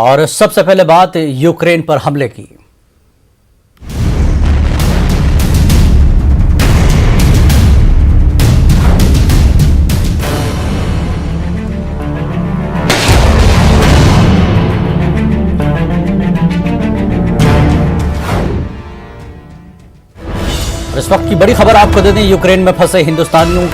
और सबसे पहले बात यूक्रेन पर हमले की। इस वक्त की बड़ी खबर आपको दे दें, यूक्रेन में फंसे हिंदुस्तानियों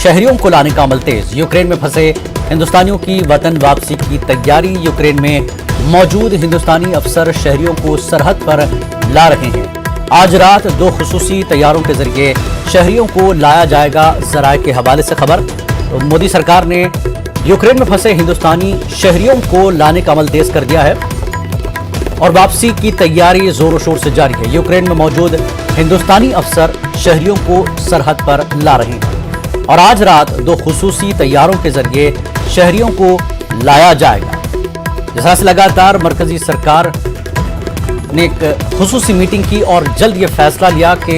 शहरियों को लाने का अमल तेज। यूक्रेन में फंसे हिंदुस्तानियों की वतन वापसी की तैयारी। यूक्रेन में मौजूद हिंदुस्तानी अफसर शहरियों को सरहद पर ला रहे हैं। आज रात 2 खुसूसी तैयारों के जरिए शहरियों को लाया जाएगा। जराए के हवाले से खबर, तो मोदी सरकार ने यूक्रेन में फंसे हिंदुस्तानी शहरियों को लाने का अमल तेज कर दिया है और वापसी की तैयारी जोरों शोर से जारी है। यूक्रेन में मौजूद हिंदुस्तानी अफसर शहरियों को सरहद पर ला रहे हैं और आज रात 2 खुसूसी तैयारों के जरिए शहरियों को लाया जाएगा। जैसा से लगातार मरकजी सरकार ने एक खुसूसी मीटिंग की और जल्द यह फैसला लिया कि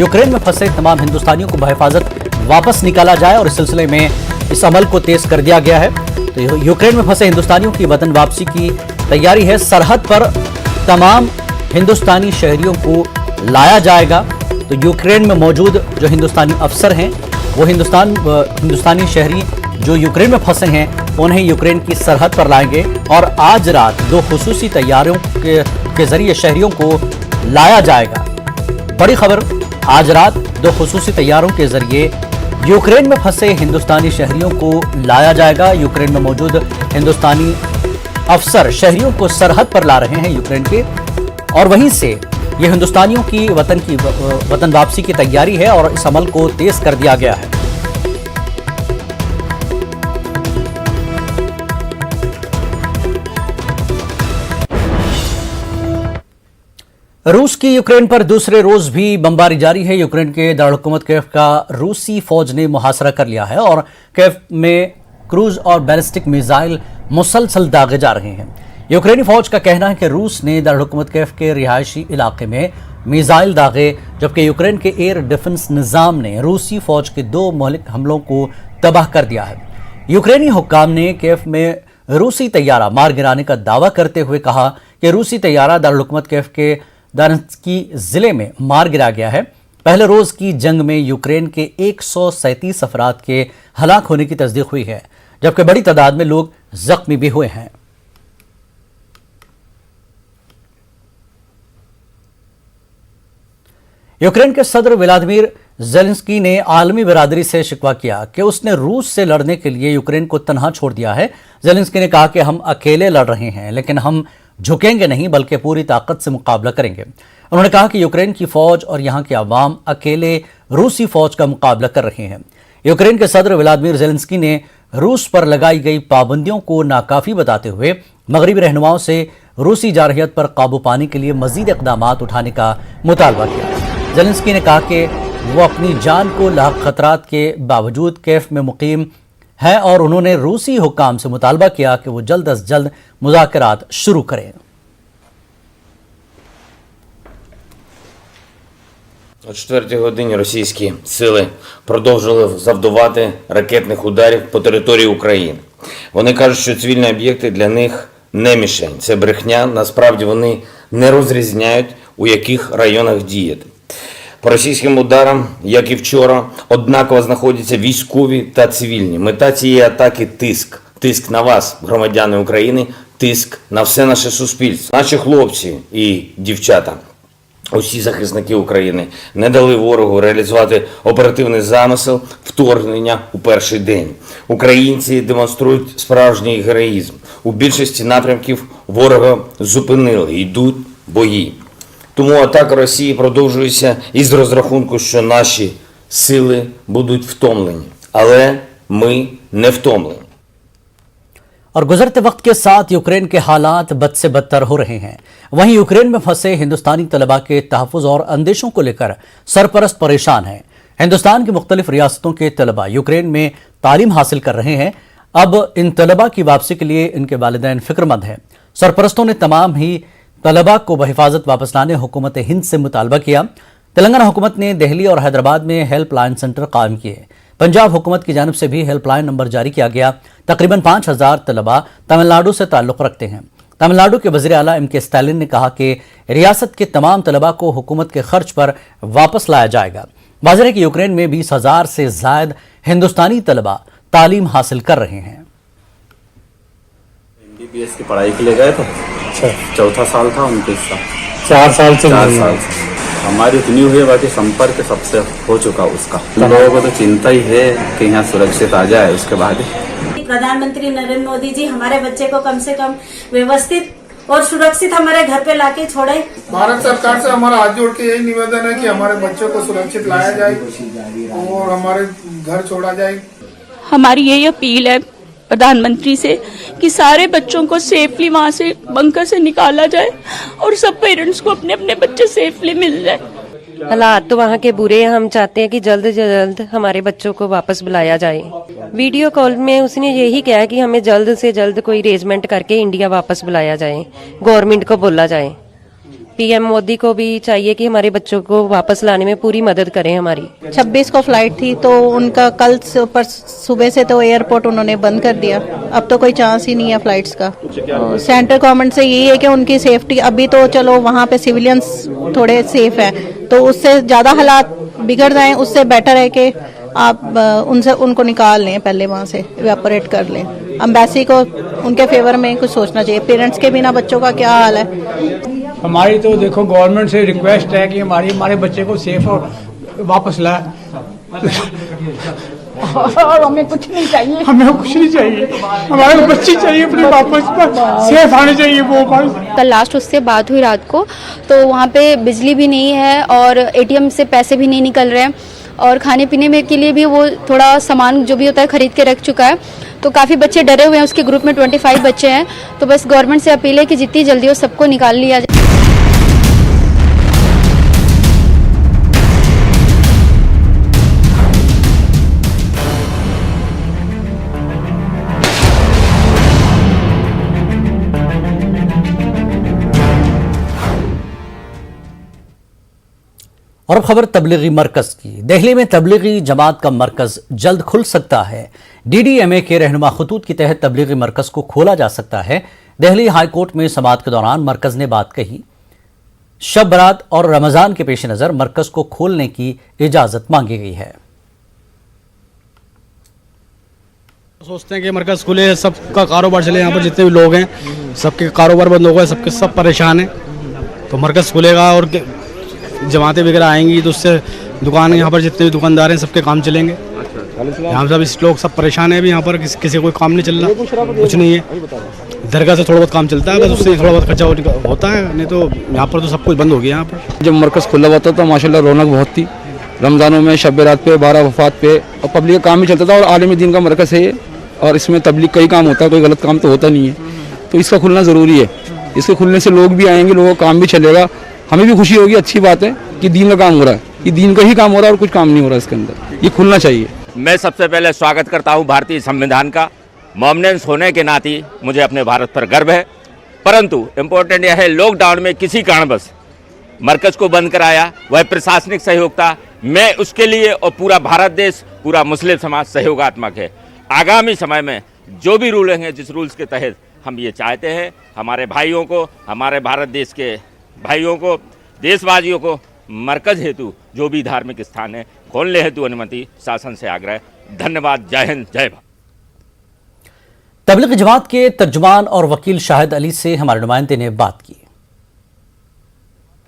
यूक्रेन में फंसे तमाम हिंदुस्तानियों को बहिफाजत वापस निकाला जाए और इस सिलसिले में इस अमल को तेज कर दिया गया है। तो यूक्रेन में फंसे हिंदुस्तानियों की वतन वापसी की तैयारी है। सरहद पर तमाम हिंदुस्तानी शहरियों को लाया जाएगा। तो यूक्रेन में मौजूद जो हिंदुस्तानी अफसर हैं वो हिंदुस्तानी शहरी जो यूक्रेन में फंसे हैं उन्हें यूक्रेन की सरहद पर लाएंगे और आज रात 2 खुसूसी तैयारियों के जरिए शहरियों को लाया जाएगा। बड़ी खबर, आज रात 2 खुसूसी तैयारों के जरिए यूक्रेन में फंसे हिंदुस्तानी शहरियों को लाया जाएगा। यूक्रेन में मौजूद हिंदुस्तानी अफसर शहरियों को सरहद पर ला रहे हैं यूक्रेन के, और वहीं से ये हिंदुस्तानियों की वतन वापसी की तैयारी है और इस अमल को तेज कर दिया गया है। रूस की यूक्रेन पर दूसरे रोज भी बमबारी जारी है। यूक्रेन के दारुल-हुकूमत कीव का रूसी फौज ने मुहासरा कर लिया है और कीव में क्रूज और बैलिस्टिक मिसाइल मुसलसल दागे जा रहे हैं। यूक्रेनी फौज का कहना है कि रूस ने दारुल-हुकूमत कीव के रिहायशी इलाके में मिसाइल दागे, जबकि यूक्रेन के एयर डिफेंस निज़ाम ने रूसी फौज के 2 मौलिक हमलों को तबाह कर दिया है। यूक्रेनी हुक्काम ने कीव में रूसी तैयारा मार गिराने का दावा करते हुए कहा कि रूसी तैयारा दारुल-हुकूमत कीव के दारंस्की जिले में मार गिरा गया है। पहले रोज की जंग में यूक्रेन के 137 अफराद के हलाक होने की तस्दीक हुई है, जबकि बड़ी तादाद में लोग जख्मी भी हुए हैं। यूक्रेन के सदर व्लादिमीर ज़ेलेंस्की ने आलमी बिरादरी से शिकवा किया कि उसने रूस से लड़ने के लिए यूक्रेन को तनहा छोड़ दिया है। ज़ेलेंस्की ने कहा कि हम अकेले लड़ रहे हैं, लेकिन हम झुकेंगे नहीं बल्कि पूरी ताकत से मुकाबला करेंगे। उन्होंने कहा कि यूक्रेन की फौज और यहां के अवाम अकेले रूसी फौज का मुकाबला कर रहे हैं। यूक्रेन के सदर व्लादिमीर ज़ेलेंस्की ने रूस पर लगाई गई पाबंदियों को नाकाफी बताते हुए मगरबी रहनुमाओं से रूसी जारहियत पर काबू पाने के लिए मजीद इक़दाम उठाने का मुतालबा किया। ज़ेलेंस्की ने कहा कि वो अपनी जान को लाख खतरात के बावजूद कीव में मुकीम है और उन्होंने रूसी हुक्काम से मुतालबा किया कि वो जल्द अज जल्द मुज़ाकरात शुरू करें। О 4-й годині російські сили продовжили завдавати ракетних ударів по території України. Вони кажуть, що цивільні об'єкти для них не мішень. Це брехня, насправді вони не розрізняють, у яких районах діяти. По російським ударам, як і вчора, однаково знаходяться військові та цивільні. Мета цієї атаки – тиск. Тиск на вас, громадяни України, тиск на все наше суспільство. Наші хлопці і дівчата, усі захисники України, не дали ворогу реалізувати оперативний замисел вторгнення у перший день. Українці демонструють справжній героїзм. У більшості напрямків ворога зупинили, йдуть бої. Тому атака Росії продовжується із розрахунку, що наші сили будуть втомлені. Але ми не втомлені. और गुजरते वक्त के साथ यूक्रेन के हालात बद से बदतर हो रहे हैं। वहीं यूक्रेन में फंसे हिंदुस्तानी तलबा के तहफ़्फ़ुज़ और अंदेशों को लेकर सरपरस्त परेशान हैं। हिंदुस्तान की मुख्तलिफ रियासतों के तलबा यूक्रेन में तालीम हासिल कर रहे हैं। अब इन तलबा की वापसी के लिए इनके वालिदैन फ़िक्रमंद हैं। सरपरस्तों ने तमाम ही तलबा को बहिफाजत वापस लाने हुकूमत हिंद से मुतालबा किया। तेलंगाना हुकूमत ने दिल्ली और हैदराबाद में हेल्पलाइन सेंटर कायम किए। पंजाब हुकूमत की जानिब से भी हेल्पलाइन नंबर जारी किया गया। तकरीबन 5000 तलबा तमिलनाडु से ताल्लुक़ रखते हैं। तमिलनाडु के वज़ीर आला एम के स्टालिन ने कहा कि रियासत के तमाम तलबा को हुकूमत के खर्च पर वापस लाया जाएगा। वाज़ेह है कि यूक्रेन में 20,000 से ज़ायद हिंदुस्तानी तलबा तालीम हासिल कर रहे हैं। MBBS की पढ़ाई के लिए गए थे। चौथा साल था 29 साल। 4 साल से 4 साल से हमारी इतनी हुई है, बाकी संपर्क सबसे हो चुका उसका। लोगों को तो चिंता ही है कि यहाँ सुरक्षित आ जाए। उसके बाद प्रधानमंत्री नरेंद्र मोदी जी हमारे बच्चे को कम से कम व्यवस्थित और सुरक्षित हमारे घर पे लाके छोड़े। भारत सरकार से हमारा हाथ जोड़ के यही निवेदन है कि हमारे बच्चों को सुरक्षित लाया जाए और हमारे घर छोड़ा जाए। हमारी यही अपील है प्रधानमंत्री से कि सारे बच्चों को सेफली वहाँ से बंकर से निकाला जाए और सब पेरेंट्स को अपने अपने बच्चे सेफली मिल जाए। हालात तो वहाँ के बुरे हैं। हम चाहते हैं कि जल्द से जल्द हमारे बच्चों को वापस बुलाया जाए। वीडियो कॉल में उसने यही कहा कि हमें जल्द से जल्द कोई अरेंजमेंट करके इंडिया वापस बुलाया जाए, गवर्नमेंट को बोला जाए। पीएम मोदी को भी चाहिए कि हमारे बच्चों को वापस लाने में पूरी मदद करें हमारी। 26 को फ्लाइट थी तो उनका कल सुबह से तो एयरपोर्ट उन्होंने बंद कर दिया। अब तो कोई चांस ही नहीं है फ्लाइट्स का। सेंट्रल गवर्नमेंट से यही है कि उनकी सेफ्टी, अभी तो चलो वहाँ पे सिविलियंस थोड़े सेफ हैं, तो उससे ज़्यादा हालात बिगड़ जाएं उससे बेटर है कि आप उनको निकाल लें, पहले वहाँ से इवेपोरेट कर लें। एम्बेसी को उनके फेवर में कुछ सोचना चाहिए। पेरेंट्स के बिना बच्चों का क्या हाल है। हमारी तो देखो गवर्नमेंट से रिक्वेस्ट है कि हमारे बच्चे को सेफ और वापस लाए। और हमें कुछ नहीं चाहिए, हमें कुछ नहीं चाहिए, हमारे बच्चे चाहिए अपने वापस सेफ आने चाहिए वो वापस। कल लास्ट उससे बात हुई रात को, तो वहाँ पे बिजली भी नहीं है और एटीएम से पैसे भी नहीं निकल रहे हैं और खाने पीने में के लिए भी वो थोड़ा सामान जो भी होता है खरीद के रख चुका है। तो काफ़ी बच्चे डरे हुए हैं। उसके ग्रुप में 25 बच्चे हैं। तो बस गवर्नमेंट से अपील है कि जितनी जल्दी हो सबको निकाल लिया जाए। और अब खबर तबलीगी मरकज की। दिल्ली में तबलीगी जमात का मरकज जल्द खुल सकता है। DDMA के रहनुमा खतूत के तहत तबलीगी मरकज को खोला जा सकता है। दिल्ली हाईकोर्ट में समाअत के दौरान मरकज ने बात कही। शब बरात और रमजान के पेश नजर मरकज को खोलने की इजाजत मांगी गई है। सोचते हैं कि मरकज खुले, सबका कारोबार चले। यहाँ पर जितने भी लोग हैं सबके कारोबार बंद हो गए, सब परेशान हैं। तो मरकज खुलेगा और जमातें वगैरह आएंगी तो उससे दुकान, यहाँ पर जितने भी दुकानदार हैं सबके काम चलेंगे। यहाँ सब इस लोग सब परेशान हैं। अभी यहाँ पर किसी कोई काम नहीं चल रहा, कुछ नहीं है। दरगाह से थोड़ा बहुत काम चलता है, बस उससे थोड़ा बहुत खर्चा होता है, नहीं तो यहाँ पर तो सब कुछ बंद हो गया। यहाँ पर जब मरकज़ खुला हुआ था तो माशाल्लाह रौनक बहुत थी। रमज़ानों में शब रात पे 12 वफात पे और पब्लिक का काम ही चलता था। और आलिम दीन का मरकज़ है ये, और इसमें तबलीग का ही काम होता है, कोई गलत काम तो होता नहीं है। तो इसका खुलना ज़रूरी है। इसके खुलने से लोग भी आएंगे, लोगों का काम भी चलेगा, हमें भी खुशी होगी। अच्छी बात है कि दीन का काम हो रहा है, ये दीन का ही काम हो रहा है और कुछ काम नहीं हो रहा है इसके अंदर। ये खुलना चाहिए। मैं सबसे पहले स्वागत करता हूं भारतीय संविधान का। मोमिन होने के नाते मुझे अपने भारत पर गर्व है। परंतु इम्पोर्टेंट यह है, लॉकडाउन में किसी कारणवश मरकज़ को बंद कराया, वह प्रशासनिक सहयोग था। मैं उसके लिए और पूरा भारत देश, पूरा मुस्लिम समाज सहयोगात्मक है। आगामी समय में जो भी रूल हैं, जिस रूल्स के तहत हम ये चाहते हैं हमारे भाइयों को, हमारे भारत देश के भाइयों को, देशवासियों को मरकज़ हेतु जो भी धार्मिक स्थान है खोलने हेतु अनुमति शासन से आग्रह। धन्यवाद। जय हिंद, जय भारत। तबलीगी जमात के तर्जुमान और वकील शाहिद अली से हमारे नुमाइंदे ने बात की।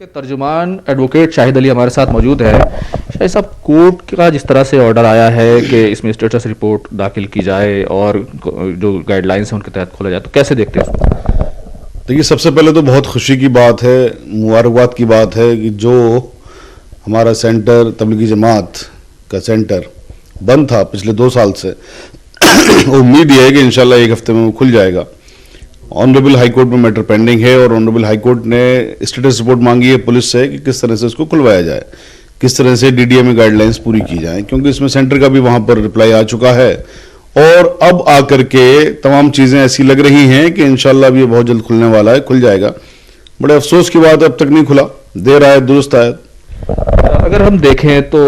तर्जुमान एडवोकेट शाहिद अली हमारे साथ मौजूद है। शाहिद साहब, कोर्ट का जिस तरह से ऑर्डर आया है कि इसमें स्टेटस रिपोर्ट दाखिल की जाए और जो गाइडलाइंस हैं उनके तहत खोला जाए, तो कैसे देखते हैं उसको? देखिए, सबसे पहले तो बहुत खुशी की बात है, मुबारकबाद की बात है कि जो हमारा सेंटर तबलीगी जमात का सेंटर बंद था पिछले 2 साल से, उम्मीद ये है कि इंशाल्लाह 1 हफ्ते में वो खुल जाएगा। ऑनरेबल हाई कोर्ट में मैटर पेंडिंग है और ऑनरेबल हाई कोर्ट ने स्टेटस रिपोर्ट मांगी है पुलिस से कि किस तरह से उसको खुलवाया जाए, किस तरह से DDMA गाइडलाइंस पूरी की जाए, क्योंकि इसमें सेंटर का भी वहाँ पर रिप्लाई आ चुका है। और अब आकर के तमाम चीज़ें ऐसी लग रही हैं कि इंशाल्लाह अब ये बहुत जल्द खुलने वाला है, खुल जाएगा। बड़े अफसोस की बात है अब तक नहीं खुला, देर आए दुरुस्त आए। अगर हम देखें तो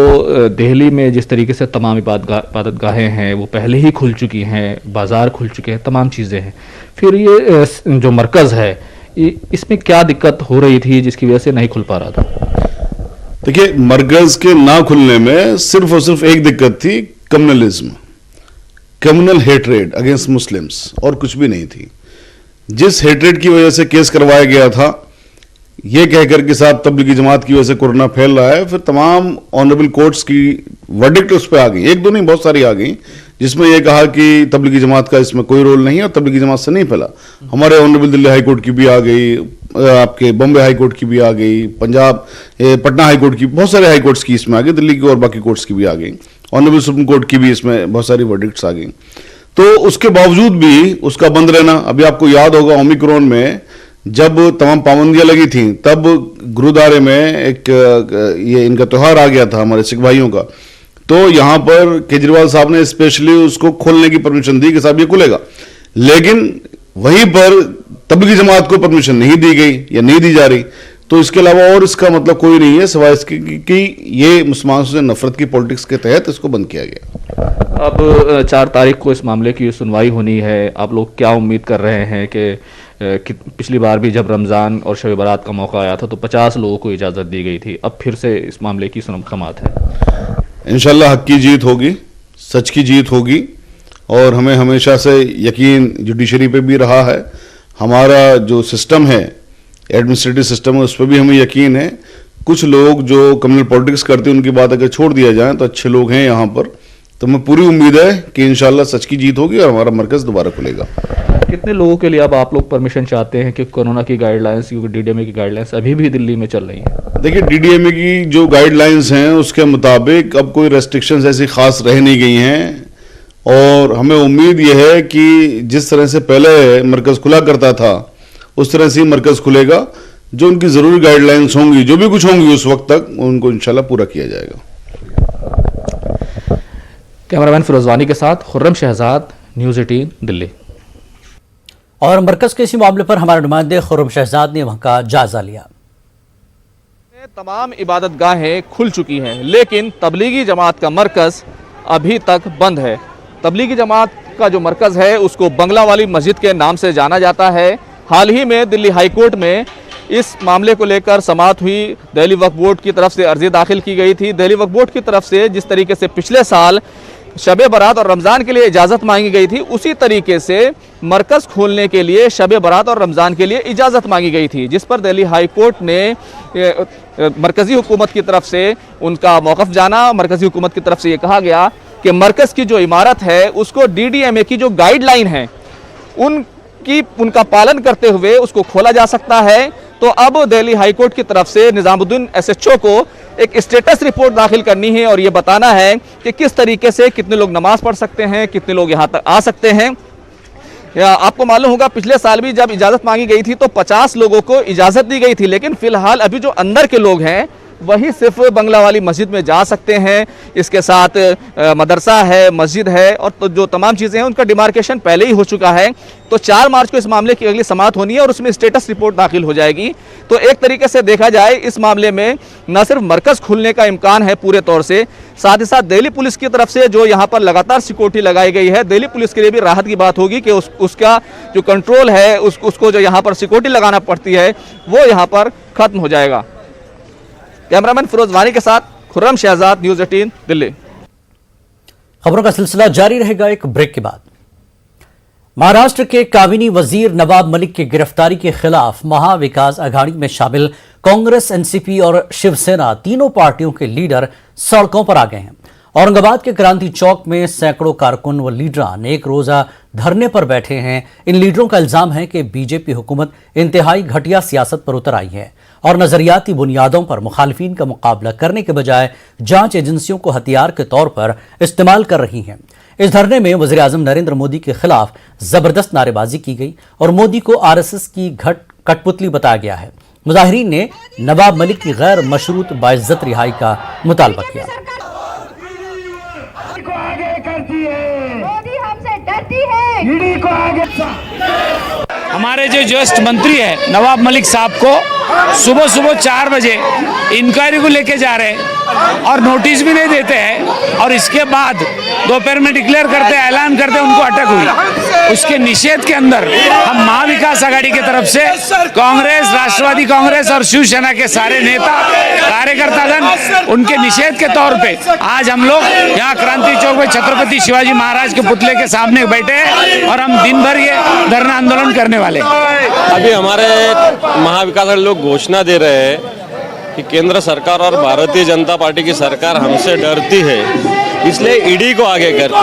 दिल्ली में जिस तरीके से तमाम इबादतगाहें हैं वो पहले ही खुल चुकी हैं, बाज़ार खुल चुके हैं, तमाम चीज़ें हैं, फिर ये जो मरकज़ है इसमें क्या दिक्कत हो रही थी जिसकी वजह से नहीं खुल पा रहा था? देखिए, मरकज़ के ना खुलने में सिर्फ और सिर्फ एक दिक्कत थी, communalism, communal hatred against Muslims, और कुछ भी नहीं थी। जिस हेट्रेड की वजह से केस करवाया गया था, ये कहकर कि साहब तबलीगी जमात की वजह से कोरोना फैल रहा है, फिर तमाम ऑनरेबल कोर्ट्स की वर्डिक्ट उस पर आ गई, एक दो नहीं बहुत सारी आ गई, जिसमें यह कहा कि तबलीगी जमात का इसमें कोई रोल नहीं है और तबलीगी जमात से नहीं फैला। हमारे ऑनरेबल दिल्ली हाई कोर्ट की भी आ गई, आपके बॉम्बे हाई कोर्ट की भी आ गई, पंजाब पटना हाई कोर्ट की, बहुत सारे हाई कोर्ट्स की इसमें आ गई, दिल्ली की और बाकी कोर्ट्स की भी आ गई, ऑनरेबल सुप्रीम कोर्ट की भी इसमें बहुत सारी वर्डिक्ट्स आ गई। तो उसके बावजूद भी उसका बंद रहना, अभी आपको याद होगा ओमिक्रॉन में जब तमाम पाबंदियां लगी थी तब गुरुद्वारे में एक ये इनका त्योहार आ गया था हमारे सिख भाइयों का, तो यहां पर केजरीवाल साहब ने स्पेशली उसको खोलने की परमिशन दी कि साहब ये खुलेगा, लेकिन वहीं पर तबलीगी जमात को परमिशन नहीं दी गई या नहीं दी जा रही। तो इसके अलावा और इसका मतलब कोई नहीं है सिवाय इसके कि ये मुसलमानों से नफरत की पॉलिटिक्स के तहत इसको बंद किया गया। अब 4 तारीख को इस मामले की सुनवाई होनी है, आप लोग क्या उम्मीद कर रहे हैं कि पिछली बार भी जब रमज़ान और शब बारात का मौका आया था तो 50 लोगों को इजाज़त दी गई थी, अब फिर से इस मामले की समाअत है? इंशाल्लाह हक की जीत होगी, सच की जीत होगी, और हमें हमेशा से यकीन जुडिशरी पे भी रहा है, हमारा जो सिस्टम है एडमिनिस्ट्रेटिव सिस्टम है उस पर भी हमें यकीन है। कुछ लोग जो कम्युनल पॉलिटिक्स करते हैं उनकी बात अगर छोड़ दिया जाए तो अच्छे लोग हैं यहाँ पर, तो हमें पूरी उम्मीद है कि इंशाल्लाह सच की जीत होगी और हमारा मरकज़ दोबारा खुलेगा। कितने लोगों के लिए अब आप लोग परमिशन चाहते हैं कि कोरोना की गाइडलाइंस, क्योंकि डीडीएमए की गाइडलाइंस अभी भी दिल्ली में चल रही हैं? देखिए, डीडीएमए की जो गाइडलाइंस हैं उसके मुताबिक अब कोई रेस्ट्रिक्शंस ऐसी खास रह नहीं गई हैं, और हमें उम्मीद यह है कि जिस तरह से पहले मरकज़ खुला करता था उस तरह से मरकज़ खुलेगा। जो उनकी ज़रूरी गाइडलाइंस होंगी, जो भी कुछ होंगी उस वक्त तक, उनको इंशाल्लाह पूरा किया जाएगा। कैमरामैन फिरोजवानी के साथ खुर्रम शहजाद, न्यूज़ 18 दिल्ली। और मरकज़ के इसी मामले पर हमारे नुमाइंदे खुर्रम शहजाद ने वहां का जायजा लिया। तमाम इबादतगाहें खुल चुकी हैं, लेकिन तबलीगी जमात का मरकज़ अभी तक बंद है। तबलीगी जमात का जो मरकज़ है उसको बंगला वाली मस्जिद के नाम से जाना जाता है। हाल ही में दिल्ली हाई कोर्ट में इस मामले को लेकर समाअत हुई, दिल्ली वक्फ बोर्ड की तरफ से अर्जी दाखिल की गई थी। दिल्ली वक्फ बोर्ड की तरफ से जिस तरीके से पिछले साल शब बारात और रमज़ान के लिए इजाज़त मांगी गई थी, उसी तरीके से मरकज़ खोलने के लिए शब बारात और रमज़ान के लिए इजाज़त मांगी गई थी, जिस पर दिल्ली हाई कोर्ट ने मरकज़ी हुकूमत की तरफ से उनका मौक़िफ़ जाना। मरकज़ी हुकूमत की तरफ से ये कहा गया कि मरकज़ की जो इमारत है उसको डीडीएमए की जो गाइडलाइन है उनका पालन करते हुए उसको खोला जा सकता है। तो अब दिल्ली हाई कोर्ट की तरफ से निज़ामुद्दीन एसएचओ को एक स्टेटस रिपोर्ट दाखिल करनी है और ये बताना है कि किस तरीके से कितने लोग नमाज पढ़ सकते हैं, कितने लोग यहाँ तक आ सकते हैं। आपको मालूम होगा पिछले साल भी जब इजाज़त मांगी गई थी तो 50 लोगों को इजाज़त दी गई थी, लेकिन फिलहाल अभी जो अंदर के लोग हैं वही सिर्फ बंगला वाली मस्जिद में जा सकते हैं। इसके साथ मदरसा है, मस्जिद है, और तो जो तमाम चीज़ें हैं उनका डिमार्केशन पहले ही हो चुका है। तो 4 मार्च को इस मामले की अगली समाअत होनी है और उसमें स्टेटस रिपोर्ट दाखिल हो जाएगी। तो एक तरीके से देखा जाए इस मामले में न सिर्फ मरकज़ खुलने का इम्कान है पूरे तौर से, साथ ही साथ दिल्ली पुलिस की तरफ से जो यहाँ पर लगातार सिक्योरिटी लगाई गई है, दिल्ली पुलिस के लिए भी राहत की बात होगी कि उसका जो कंट्रोल है उसको जो यहाँ पर सिक्योरिटी लगाना पड़ती है वो यहाँ पर ख़त्म हो जाएगा। कैमरामैन फिरोज वानी के साथ खुर्रम शहजाद, न्यूज़ 18 दिल्ली। खबरों का सिलसिला जारी रहेगा एक ब्रेक के बाद। महाराष्ट्र के काबीना वजीर नवाब मलिक की गिरफ्तारी के खिलाफ महाविकास आघाड़ी में शामिल कांग्रेस, एनसीपी और शिवसेना तीनों पार्टियों के लीडर सड़कों पर आ गए हैं। औरंगाबाद के क्रांति चौक में सैकड़ों कारकुन व लीडरान एक रोजा धरने पर बैठे हैं। इन लीडरों का इल्जाम है कि बीजेपी हुकूमत इंतहाई घटिया सियासत पर उतर आई है और नजरियाती बुनियादों पर मुखालिफिन का मुकाबला करने के बजाय जांच एजेंसियों को हथियार के तौर पर इस्तेमाल कर रही हैं। इस धरने में वज़ीर आज़म नरेंद्र मोदी के खिलाफ जबरदस्त नारेबाजी की गई और मोदी को आरएसएस की कठपुतली बताया गया है। मुजाहिरीन ने नवाब मलिक की गैर मशरूत बाइज्जत रिहाई का मुतालबा किया। हमारे जो जस्ट मंत्री है नवाब मलिक साहब को सुबह 4 बजे इंक्वायरी को लेके जा रहे हैं और नोटिस भी नहीं देते हैं और इसके बाद दोपहर में डिक्लेयर करते हैं, ऐलान करते हैं, उनको अटक हुई। उसके निषेध के अंदर हम महाविकास आघाड़ी की तरफ से कांग्रेस, राष्ट्रवादी कांग्रेस और शिवसेना के सारे नेता कार्यकर्तागण उनके निषेध के तौर पे आज हम लोग यहाँ क्रांति चौक में छत्रपति शिवाजी महाराज के पुतले के सामने बैठे हैं और हम दिन भर ये धरना आंदोलन करने वाले हैं। अभी हमारे महाविकास आघाड़ी लोग घोषणा दे रहे हैं कि केंद्र सरकार और भारतीय जनता पार्टी की सरकार हमसे डरती है, इसलिए ईडी को आगे करती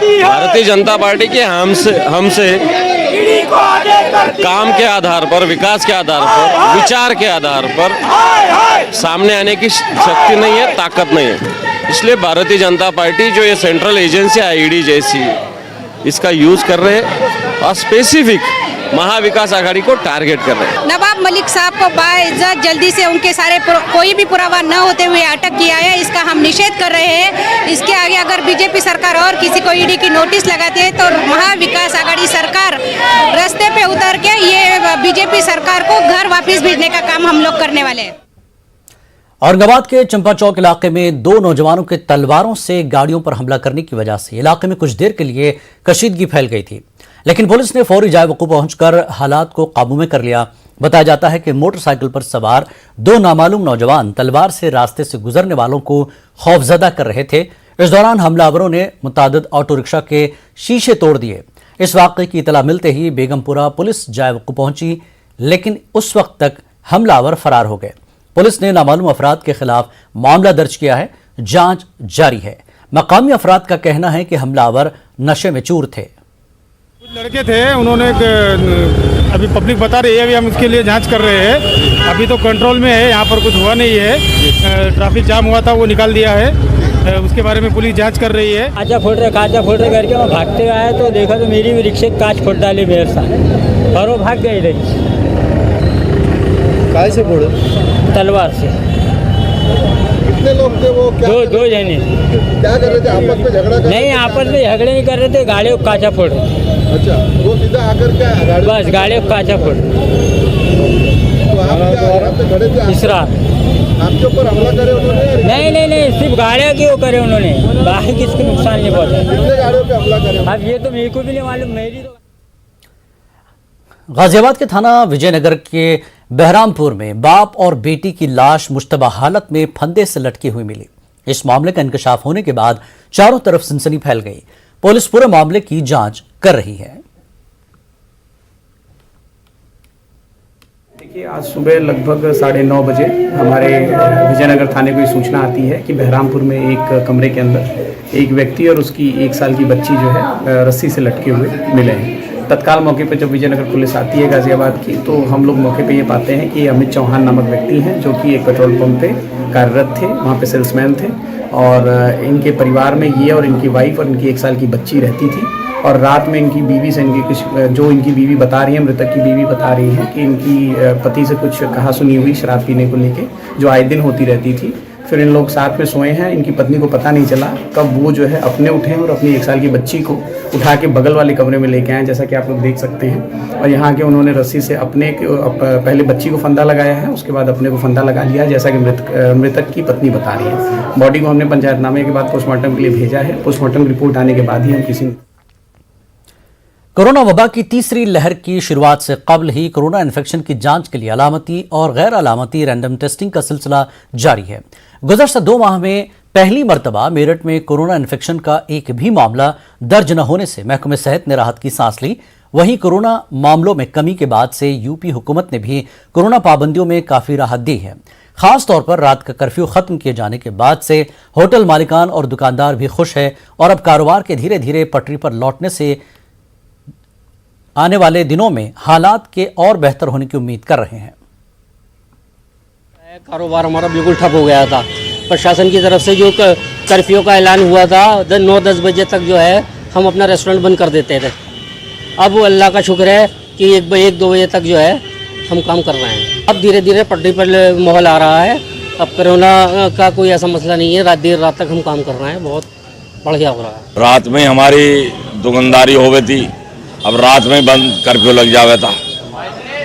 है। भारतीय जनता पार्टी के हमसे काम के आधार पर, विकास के आधार पर, विचार के आधार पर सामने आने की शक्ति नहीं है, ताकत नहीं है। इसलिए भारतीय जनता पार्टी जो ये सेंट्रल एजेंसी है ईडी जैसी, इसका यूज कर रहे हैं और स्पेसिफिक महाविकास आघाड़ी को टारगेट कर रहे हैं। नवाब मलिक साहब को बाइज्जत जल्दी से उनके सारे कोई भी पुरावा न होते हुए अटक किया है, इसका हम निषेध कर रहे हैं। इसके आगे अगर बीजेपी सरकार और किसी को ईडी की नोटिस लगाती है तो महाविकास आघाड़ी सरकार रास्ते पे उतर के ये बीजेपी सरकार को घर वापस भेजने का काम हम लोग करने वाले हैं। औरंगाबाद के चंपा चौक इलाके में दो नौजवानों के तलवारों से गाड़ियों पर हमला करने की वजह से इलाके में कुछ देर के लिए कशीदगी फैल गई थी, लेकिन पुलिस ने फौरी जाए वकूफ पहुंचकर हालात को काबू में कर लिया। बताया जाता है कि मोटरसाइकिल पर सवार दो नामालूम नौजवान तलवार से रास्ते से गुजरने वालों को खौफजदा कर रहे थे। इस दौरान हमलावरों ने मुतादिद ऑटो रिक्शा के शीशे तोड़ दिए। इस वाक़े की इतला मिलते ही बेगमपुरा पुलिस जाए वकूफ पहुंची, लेकिन उस वक्त तक हमलावर फरार हो गए। पुलिस ने नामालूम अफराद के खिलाफ मामला दर्ज किया है, जांच जारी है। मकामी अफराद का कहना है कि हमलावर नशे में चूर थे। कुछ लड़के थे, उन्होंने अभी पब्लिक बता रही है, अभी हम उसके लिए जांच कर रहे हैं। अभी तो कंट्रोल में है, यहाँ पर कुछ हुआ नहीं है। ट्रैफिक जाम हुआ था, वो निकाल दिया है, उसके बारे में पुलिस जांच कर रही है। काचा फोड़ रहे करके मैं भागते आया तो देखा तो मेरी भी रिक्शे कांच फोड़ डाली मेरे साथ और वो भाग गई रही। काय से फोड़े? तलवार से। कितने लोग थे वो? दो जने। क्या कर रहे थे? आपस में झगड़ा कर? नहीं, आपस में झगड़े नहीं कर रहे थे, गाड़ियों को काचा फोड़ रहे थे। अच्छा, वो सीधा आकर क्या गाड़ी? बस गाड़ियों को काचा फोड़। तो आप क्या आराम से खड़े थे? तीसरा आपके ऊपर हमला करे उन्होंने? नहीं, सिर्फ गाड़ियों की वो करे उन्होंने, बाकी किसको नुकसान नहीं पहुंचा। कितने गाड़ियों पे हमला करे? अब ये तो मेरे को भी नहीं मालूम, मेरी तो। गाजियाबाद के थाना विजयनगर के बहरामपुर में बाप और बेटी की लाश मुश्तबा हालत में फंदे से लटकी हुई मिली। इस मामले का इंकशाफ होने के बाद चारों तरफ सनसनी फैल गई। पुलिस पूरे मामले की जांच कर रही है। देखिए, आज सुबह लगभग 9:30 बजे हमारे विजयनगर थाने को ये सूचना आती है कि बहरामपुर में एक कमरे के अंदर एक व्यक्ति और उसकी 1 साल की बच्ची जो है रस्सी से लटके हुए मिले हैं। तत्काल मौके पर जब विजयनगर पुलिस आती है गाजियाबाद की, तो हम लोग मौके पे ये पाते हैं कि अमित चौहान नामक व्यक्ति हैं जो कि एक पेट्रोल पंप पे कार्यरत थे, वहाँ पे सेल्समैन थे और इनके परिवार में ये और इनकी वाइफ और इनकी 1 साल की बच्ची रहती थी। और रात में इनकी बीवी से जो इनकी बीवी बता रही है, मृतक की बीवी बता रही है कि इनकी पति से कुछ कहा सुनी हुई शराब पीने को लेके जो आए दिन होती रहती थी। फिर इन लोग साथ में सोए हैं, इनकी पत्नी को पता नहीं चला कब वो जो है अपने उठे और अपनी 1 साल की बच्ची को उठा के बगल वाले कमरे में लेके आए, जैसा कि आप लोग देख सकते हैं। और यहाँ के उन्होंने रस्सी से पहले बच्ची को फंदा लगाया है, उसके बाद अपने को फंदा लगा लिया, जैसा कि मृतक की पत्नी बता रही है। बॉडी को हमने पंचायतनामे के बाद पोस्टमार्टम के लिए भेजा है। पोस्टमार्टम रिपोर्ट आने के बाद ही हम किसी कोरोना वबा की तीसरी लहर की शुरुआत से कबल ही कोरोना इन्फेक्शन की जांच के लिए अलामती और गैर अलामती रैंडम टेस्टिंग का सिलसिला जारी है। गुज़श्ता 2 माह में पहली मरतबा मेरठ में कोरोना इन्फेक्शन का एक भी मामला दर्ज न होने से महकमे सेहत ने राहत की सांस ली। वहीं कोरोना मामलों में कमी के बाद से यूपी हुकूमत ने भी कोरोना पाबंदियों में काफ़ी राहत दी है। खास तौर पर रात का कर्फ्यू खत्म किए जाने के बाद से होटल मालिकान और दुकानदार भी खुश है और अब कारोबार के धीरे धीरे पटरी पर लौटने से आने वाले दिनों में हालात के और बेहतर होने की उम्मीद कर रहे हैं। कारोबार हमारा बिल्कुल ठप हो गया था। प्रशासन की तरफ से जो कर्फ्यू का ऐलान हुआ था 9-10 बजे तक जो है हम अपना रेस्टोरेंट बंद कर देते थे। अब अल्लाह का शुक्र है कि 1-2 बजे तक जो है हम काम कर रहे हैं। अब धीरे धीरे पटरी पर माहौल आ रहा है। अब कोरोना का कोई ऐसा मसला नहीं है। देर रात तक हम काम कर रहे हैं, बहुत बढ़िया हो रहा है। रात में हमारी दुकानदारी हो गई थी, अब रात में बंद कर्फ्यू लग जावे था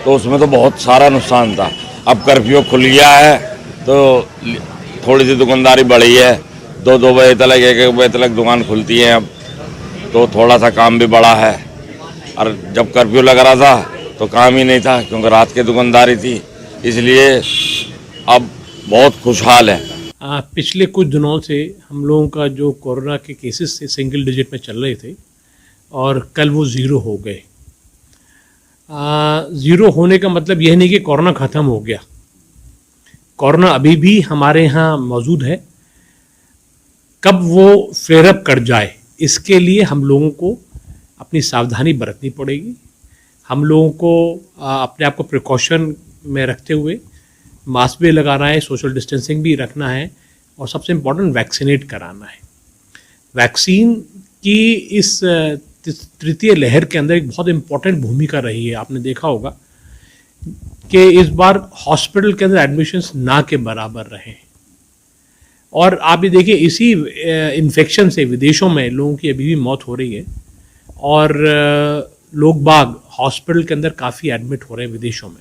तो उसमें तो बहुत सारा नुकसान था। अब कर्फ्यू खुल गया है तो थोड़ी सी दुकानदारी बढ़ी है, 2-2 बजे तक 1-1 बजे तक दुकान खुलती है अब, तो थोड़ा सा काम भी बढ़ा है। और जब कर्फ्यू लग रहा था तो काम ही नहीं था क्योंकि रात की दुकानदारी थी, इसलिए अब बहुत खुशहाल है। पिछले कुछ दिनों से हम लोगों का जो कोरोना के केसेस थे सिंगल डिजिट में चल रहे थे और कल वो 0 हो गए। 0 होने का मतलब यह नहीं कि कोरोना ख़त्म हो गया, कोरोना अभी भी हमारे यहाँ मौजूद है। कब वो फ्लेयर अप कर जाए इसके लिए हम लोगों को अपनी सावधानी बरतनी पड़ेगी। हम लोगों को अपने आप को प्रिकॉशन में रखते हुए मास्क भी लगाना है, सोशल डिस्टेंसिंग भी रखना है और सबसे इम्पोर्टेंट वैक्सीनेट कराना है। वैक्सीन की इस तृतीय लहर के अंदर एक बहुत इम्पोर्टेंट भूमिका रही है। आपने देखा होगा कि इस बार हॉस्पिटल के अंदर एडमिशन्स ना के बराबर रहे और आप ये देखिए इसी इन्फेक्शन से विदेशों में लोगों की अभी भी मौत हो रही है और लोग बाग हॉस्पिटल के अंदर काफ़ी एडमिट हो रहे हैं विदेशों में।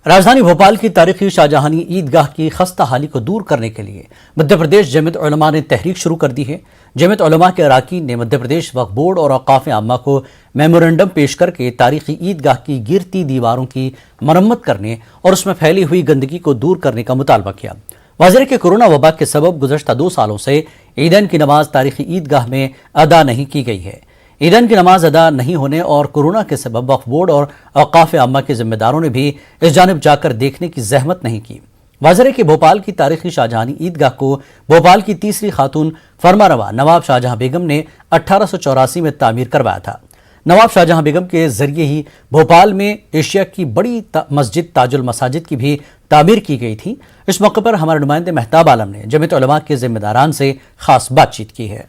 राजधानी भोपाल की तारीखी शाहजहानी ईदगाह की खस्ता हाली को दूर करने के लिए मध्य प्रदेश जमीयत उलमा ने तहरीक शुरू कर दी है। जमीयत उलमा के अराकीन ने मध्य प्रदेश वक्फ बोर्ड और औकाफ आम्मा को मेमोरेंडम पेश करके तारीखी ईदगाह की गिरती दीवारों की मरम्मत करने और उसमें फैली हुई गंदगी को दूर करने का मुतालबा किया। वाज़ेह कि कोरोना वबा के सबब गुज़श्ता 2 सालों से ईदैन की नमाज तारीखी ईदगाह में अदा नहीं की गई है। ईदैन की नमाज अदा नहीं होने और कोरोना के सबब वक्फ बोर्ड और औकाफ आम्मा के जिम्मेदारों ने भी इस जानिब जाकर देखने की जहमत नहीं की। वाज़ेह कि भोपाल की तारीखी शाहजहानी ईदगाह को भोपाल की तीसरी खातून फरमारवा नवाब शाहजहां बेगम ने 1884 में तामीर करवाया था। नवाब शाहजहां बेगम के जरिए ही भोपाल में एशिया की बड़ी मस्जिद ताजुल मसाजिद की भी तामीर की गई थी। इस मौके पर हमारे नुमाइंदे मेहताब आलम ने जमीयत उलमा के जिम्मेदारान से खास बातचीत की है।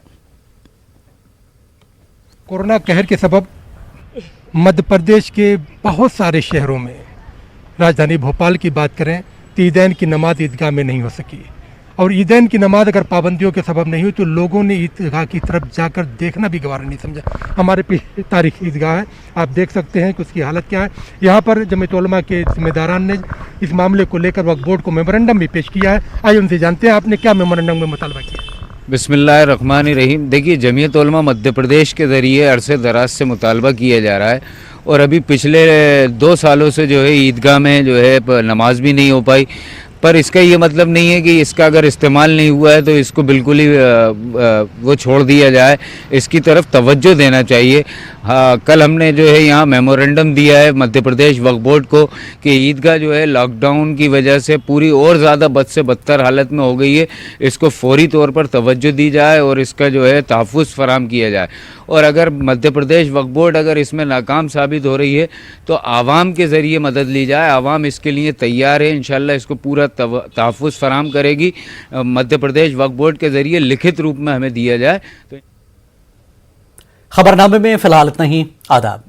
कोरोना कहर के सबब मध्य प्रदेश के बहुत सारे शहरों में, राजधानी भोपाल की बात करें तो ईदैन की नमाज ईदगाह में नहीं हो सकी और ईदैन की नमाज अगर पाबंदियों के सबब नहीं हुई तो लोगों ने ईदगाह की तरफ जाकर देखना भी गवारा नहीं समझा। हमारे पीछे तारीखी ईदगाह है, आप देख सकते हैं कि उसकी हालत क्या है। यहाँ पर जमीयत उलमा के जिम्मेदारान ने इस मामले को लेकर वक्फ बोर्ड को मेमोरेंडम भी पेश किया है। आइए उनसे जानते हैं आपने क्या मेमोरेंडम में मुतालबा किया। बिस्मिल्लाहिर्रहमानिर्रहीम। देखिए, जमीयत उलमा मध्य प्रदेश के ज़रिए अरसे दराज से मुतालबा किया जा रहा है और अभी पिछले 2 सालों से जो है ईदगाह में जो है नमाज भी नहीं हो पाई। पर इसका ये मतलब नहीं है कि इसका अगर इस्तेमाल नहीं हुआ है तो इसको बिल्कुल ही वो छोड़ दिया जाए, इसकी तरफ तवज्जो देना चाहिए। हाँ, कल हमने जो है यहाँ मेमोरेंडम दिया है मध्य प्रदेश वक्फ बोर्ड को कि ईदगाह जो है लॉकडाउन की वजह से पूरी और ज़्यादा बद से बदतर हालत में हो गई है, इसको फौरी तौर पर तवज्जो दी जाए और इसका जो है तहफ़्फ़ुज़ फराहम किया जाए। और अगर मध्य प्रदेश वक्फ बोर्ड अगर इसमें नाकाम साबित हो रही है तो आवाम के ज़रिए मदद ली जाए। आवाम इसके लिए तैयार है, इंशाल्लाह इसको पूरा तहफ़्फ़ुज़ फराहम करेगी। मध्य प्रदेश वक्फ बोर्ड के ज़रिए लिखित रूप में हमें दिया जाए। खबरनामे में फिलहाल इतना ही। आदाब।